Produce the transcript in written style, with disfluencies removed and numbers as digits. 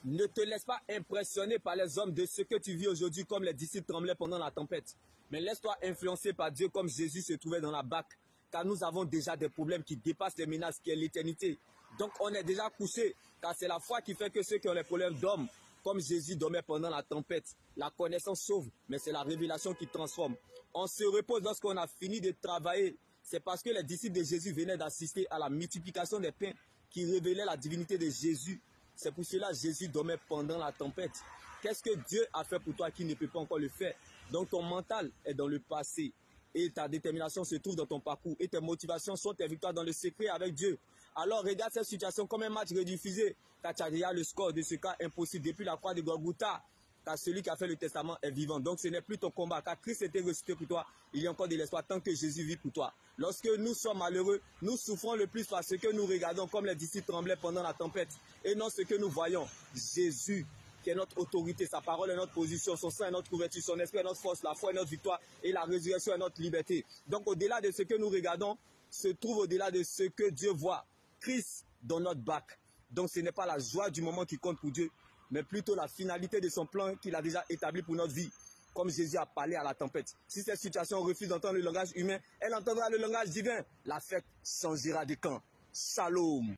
Ne te laisse pas impressionner par les hommes de ce que tu vis aujourd'hui comme les disciples tremblaient pendant la tempête. Mais laisse-toi influencer par Dieu comme Jésus se trouvait dans la barque. Car nous avons déjà des problèmes qui dépassent les menaces qui est l'éternité. Donc on est déjà couché. Car c'est la foi qui fait que ceux qui ont les problèmes dorment. Comme Jésus dormait pendant la tempête. La connaissance sauve, mais c'est la révélation qui transforme. On se repose lorsqu'on a fini de travailler. C'est parce que les disciples de Jésus venaient d'assister à la multiplication des pains qui révélait la divinité de Jésus. C'est pour cela que Jésus dormait pendant la tempête. Qu'est-ce que Dieu a fait pour toi qui ne peut pas encore le faire? Donc ton mental est dans le passé. Et ta détermination se trouve dans ton parcours. Et tes motivations sont tes victoires dans le secret avec Dieu. Alors regarde cette situation comme un match rediffusé. Car tu as déjà le score de ce cas impossible depuis la croix de Golgotha. Car celui qui a fait le testament est vivant. Donc ce n'est plus ton combat. Car Christ était ressuscité pour toi. Il y a encore de l'espoir tant que Jésus vit pour toi. Lorsque nous sommes malheureux, nous souffrons le plus parce que nous regardons comme les disciples tremblaient pendant la tempête. Et non ce que nous voyons. Jésus, qui est notre autorité, sa parole est notre position, son sang est notre couverture, son esprit est notre force, la foi est notre victoire et la résurrection est notre liberté. Donc au-delà de ce que nous regardons, se trouve au-delà de ce que Dieu voit. Christ dans notre barque. Donc ce n'est pas la joie du moment qui compte pour Dieu, mais plutôt la finalité de son plan qu'il a déjà établi pour notre vie. Comme Jésus a parlé à la tempête. Si cette situation refuse d'entendre le langage humain, elle entendra le langage divin. La fête changera de camp. Shalom.